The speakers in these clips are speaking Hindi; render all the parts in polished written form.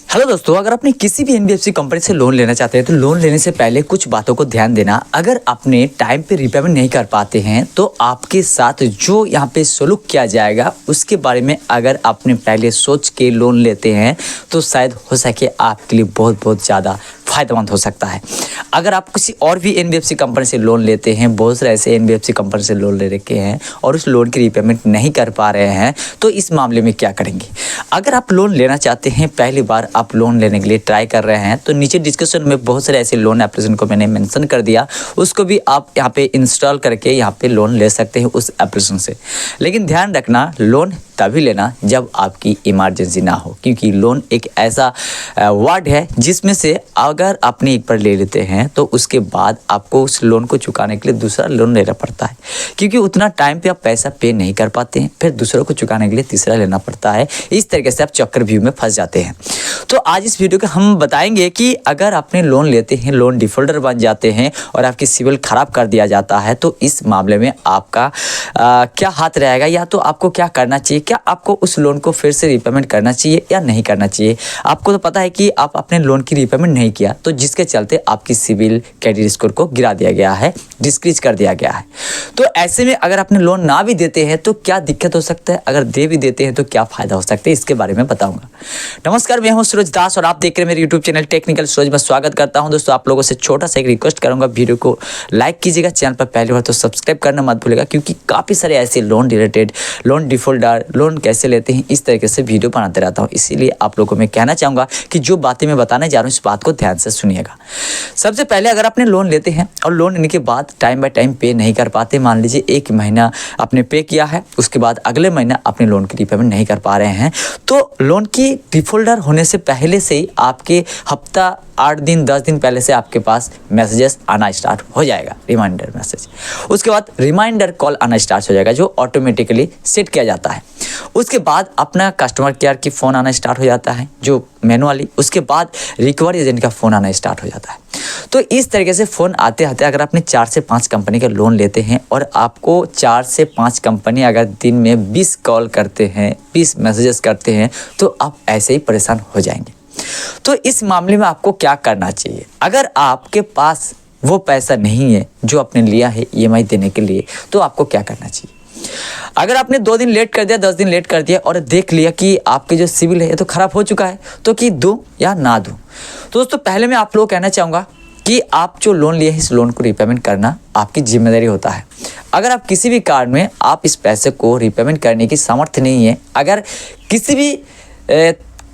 हेलो दोस्तों, अगर आपने किसी भी एनबीएफसी कंपनी से लोन लेना चाहते हैं तो लोन लेने से पहले कुछ बातों को ध्यान देना। अगर आपने टाइम पे रिपेमेंट नहीं कर पाते हैं तो आपके साथ जो यहाँ पे सलूक किया जाएगा उसके बारे में अगर आपने पहले सोच के लोन लेते हैं तो शायद हो सके आपके लिए बहुत ज़्यादा फ़ायदेमंद हो सकता है। अगर आप किसी और भी एनबीएफसी कंपनी से लोन लेते हैं, बहुत सारे ऐसे एनबीएफसी कंपनी से लोन ले रखे हैं और उस लोन की रिपेमेंट नहीं कर पा रहे हैं तो इस मामले में क्या करेंगे। अगर आप लोन लेना चाहते हैं, पहली बार आप लोन लेने के लिए ट्राई कर रहे हैं तो नीचे डिस्क्रिप्शन में बहुत सारे ऐसे लोन एप्लीकेशन को मैंने मेंशन कर दिया, उसको भी आप यहाँ पे इंस्टॉल करके यहाँ पे लोन ले सकते हैं उस एप्लीकेशन से। लेकिन ध्यान रखना, लोन तभी लेना जब आपकी इमरजेंसी ना हो, क्योंकि लोन एक ऐसा वर्ड है जिसमें से अगर आपने एक बार ले लेते हैं तो उसके बाद आपको उस लोन को चुकाने के लिए दूसरा लोन लेना पड़ता है, क्योंकि उतना टाइम पे आप पैसा पे नहीं कर पाते हैं, फिर दूसरों को चुकाने के लिए तीसरा लेना पड़ता है। इस तरीके से आप चक्रव्यूह में फंस जाते हैं। तो आज इस वीडियो को हम बताएंगे कि अगर आपने लोन लेते हैं, लोन डिफॉल्टर बन जाते हैं और आपकी सिविल खराब कर दिया जाता है तो इस मामले में आपका क्या हाथ रहेगा, या तो आपको क्या करना चाहिए, क्या आपको उस लोन को फिर से रिपेमेंट करना चाहिए या नहीं करना चाहिए। आपको तो पता है कि आप अपने लोन की रिपेमेंट नहीं किया तो जिसके चलते आपकी सिविल क्रेडिट स्कोर को गिरा दिया गया है, डिस्क्रीज कर दिया गया है। तो ऐसे में अगर आपने लोन ना भी देते हैं तो क्या दिक्कत हो सकता है, अगर दे भी देते हैं तो क्या फ़ायदा हो सकता है, इसके बारे में बताऊंगा। नमस्कार, मैं हूं सूरज दास और आप देख रहे हैं मेरे यूट्यूब चैनल टेक्निकल सूरज में। स्वागत करता हूं दोस्तों। आप लोगों से छोटा सा एक रिक्वेस्ट करूंगा, वीडियो को लाइक कीजिएगा, चैनल पर पहली बार तो सब्सक्राइब करना मत भूलिएगा, क्योंकि काफ़ी सारे ऐसे loan related, loan defaulter, loan कैसे लेते हैं, इस तरीके से वीडियो बनाते रहता हूँ। इसीलिए आप लोगों को मैं कहना चाहूँगा कि जो बातें मैं बताने जा रहा हूँ इस बात को ध्यान से सुनिएगा। सबसे पहले, अगर आपने लोन लेते हैं और लोन लेने के बाद टाइम बाय टाइम पे नहीं कर पाते, मान लीजिए एक महीना आपने पे किया है, उसके बाद अगले महीना अपने लोन की रिपेमेंट नहीं कर पा रहे हैं, तो लोन की डिफॉल्टर होने से पहले से ही आपके हफ्ता 8 दिन 10 दिन पहले से आपके पास मैसेजेस आना स्टार्ट हो जाएगा, रिमाइंडर मैसेज। उसके बाद रिमाइंडर कॉल आना स्टार्ट हो जाएगा जो ऑटोमेटिकली सेट किया जाता है। उसके बाद अपना कस्टमर केयर की फ़ोन आना स्टार्ट हो जाता है जो मैनुअली। उसके बाद रिकवरी एजेंट का फ़ोन आना स्टार्ट हो जाता है। तो इस तरीके से फ़ोन आते आते अगर आपने 4 से 5 कंपनी का लोन लेते हैं और आपको 4 से 5 कंपनी अगर दिन में 20 कॉल करते हैं, 20 मैसेजेस करते हैं, तो आप ऐसे ही परेशान हो जाएंगे। तो इस मामले में आपको क्या करना चाहिए। अगर आपके पास वो पैसा नहीं है जो आपने लिया है ईएमआई देने के लिए, तो आपको क्या करना चाहिए। अगर आपने 2 दिन लेट कर दिया, 10 दिन लेट कर दिया और देख लिया कि आपके जो सिविल है ये तो ख़राब हो चुका है, तो कि दूं या ना दूं। तो दोस्तों, पहले मैं आप लोगों को कहना चाहूँगा कि आप जो लोन लिए हैं इस लोन को रिपेमेंट करना आपकी जिम्मेदारी होता है। अगर आप किसी भी कारण में आप इस पैसे को रिपेमेंट करने की सामर्थ्य नहीं है, अगर किसी भी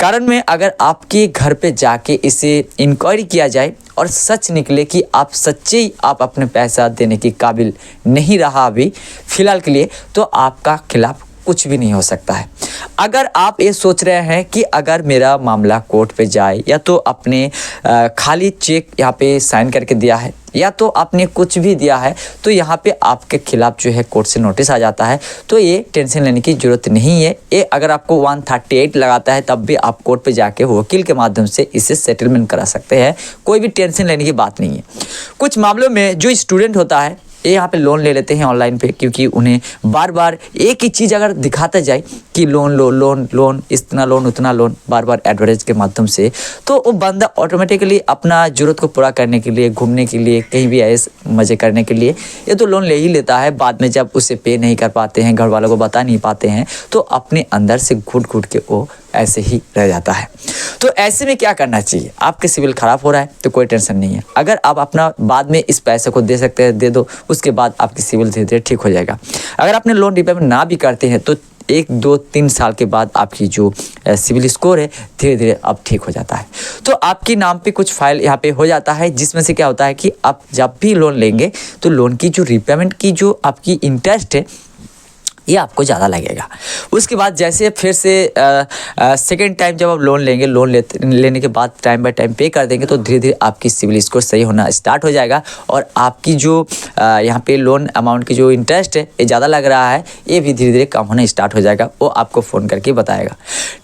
कारण में अगर आपके घर पे जाके इसे इंक्वायरी किया जाए और सच निकले कि आप सच्चे ही आप अपने पैसा देने के काबिल नहीं रहा अभी फ़िलहाल के लिए, तो आपका खिलाफ कुछ भी नहीं हो सकता है। अगर आप ये सोच रहे हैं कि अगर मेरा मामला कोर्ट पे जाए, या तो अपने खाली चेक यहाँ पे साइन करके दिया है या तो आपने कुछ भी दिया है, तो यहाँ पे आपके खिलाफ जो है कोर्ट से नोटिस आ जाता है। तो ये टेंशन लेने की ज़रूरत नहीं है। ये अगर आपको 138 लगाता है तब भी आप कोर्ट पे जाके वकील के माध्यम से इसे सेटलमेंट करा सकते हैं। कोई भी टेंशन लेने की बात नहीं है। कुछ मामलों में जो स्टूडेंट होता है ये यहाँ पे लोन ले लेते हैं ऑनलाइन पे, क्योंकि उन्हें बार बार एक ही चीज़ अगर दिखाता जाए कि लोन लो, लोन लोन, इतना लोन उतना लोन, बार बार एडवर्टाइज के माध्यम से, तो वो बंदा ऑटोमेटिकली अपना ज़रूरत को पूरा करने के लिए, घूमने के लिए, कहीं भी ऐसे मज़े करने के लिए ये तो लोन ले ही लेता है। बाद में जब उसे पे नहीं कर पाते हैं, घर वालों को बता नहीं पाते हैं, तो अपने अंदर से घुट घुट के वो ऐसे ही रह जाता है। तो ऐसे में क्या करना चाहिए। आपके सिविल ख़राब हो रहा है तो कोई टेंशन नहीं है। अगर आप अपना बाद में इस पैसे को दे सकते हैं, दे दो, उसके बाद आपकी सिविल धीरे धीरे ठीक हो जाएगा। अगर आपने लोन रिपेमेंट ना भी करते हैं तो 1 2 3 साल के बाद आपकी जो सिविल स्कोर है धीरे धीरे अब ठीक हो जाता है। तो आपके नाम पे कुछ फाइल यहाँ पे हो जाता है, जिसमें से क्या होता है कि आप जब भी लोन लेंगे तो लोन की जो रिपेमेंट की जो आपकी इंटरेस्ट है ये आपको ज़्यादा लगेगा। उसके बाद जैसे फिर से सेकेंड टाइम जब आप लोन लेंगे, लोन लेने के बाद टाइम बाय टाइम पे कर देंगे तो धीरे धीरे आपकी सिविल स्कोर सही होना स्टार्ट हो जाएगा और आपकी जो यहाँ पे लोन अमाउंट की जो इंटरेस्ट है ये ज़्यादा लग रहा है, ये भी धीरे धीरे कम होना स्टार्ट हो जाएगा। वो आपको फ़ोन करके बताएगा।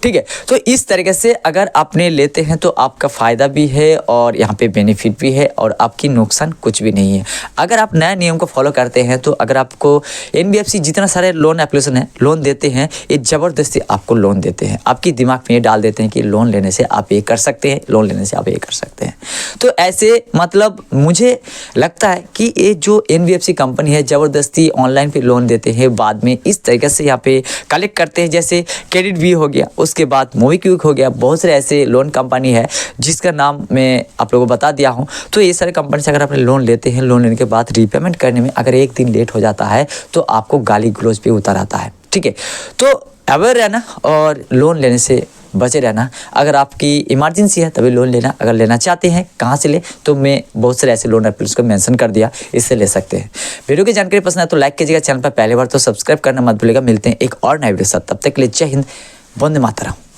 ठीक है। तो इस तरीके से अगर आपने लेते हैं तो आपका फ़ायदा भी है और यहाँ पे बेनिफिट भी है और आपकी नुकसान कुछ भी नहीं है। अगर आप नए नियम को फॉलो करते हैं तो अगर आपको एनबीएफसी जितना सारे लोन एप्लीकेशन है लोन देते हैं, ये ज़बरदस्ती आपको लोन देते हैं, आपकी दिमाग में ये डाल देते हैं कि लोन लेने से आप ये कर सकते हैं, लोन लेने से आप ये कर सकते हैं। तो ऐसे मतलब मुझे लगता है कि ये जो एनबीएफसी कंपनी है ज़बरदस्ती ऑनलाइन पे लोन देते हैं, बाद में इस तरीके से यहाँ पे कलेक्ट करते हैं। जैसे क्रेडिट भी हो गया, उसके बाद मोबीक्विक हो गया, बहुत सारे ऐसे लोन कंपनी है जिसका नाम मैं आप लोगों को बता दिया हूँ। तो ये सारे कंपनी से अगर आप लोन लेते हैं, लोन लेने के बाद रीपेमेंट करने में अगर एक दिन लेट हो जाता है तो आपको गाली गलौज पे उतर आता है। ठीक है, तो अवेयर रहना और लोन लेने से बचे रहना। अगर आपकी इमरजेंसी है तभी लोन लेना, अगर लेना चाहते हैं कहाँ से ले तो मैं बहुत सारे ऐसे लोन एप्लीकेशन को मेंशन कर दिया, इससे ले सकते हैं। वीडियो की जानकारी पसंद है तो लाइक कीजिएगा, चैनल पर पहली बार तो सब्सक्राइब करना मत भूलिएगा। मिलते हैं एक और नए वीडियो के साथ, तब तक के लिए जय हिंद, वंदे मातरम।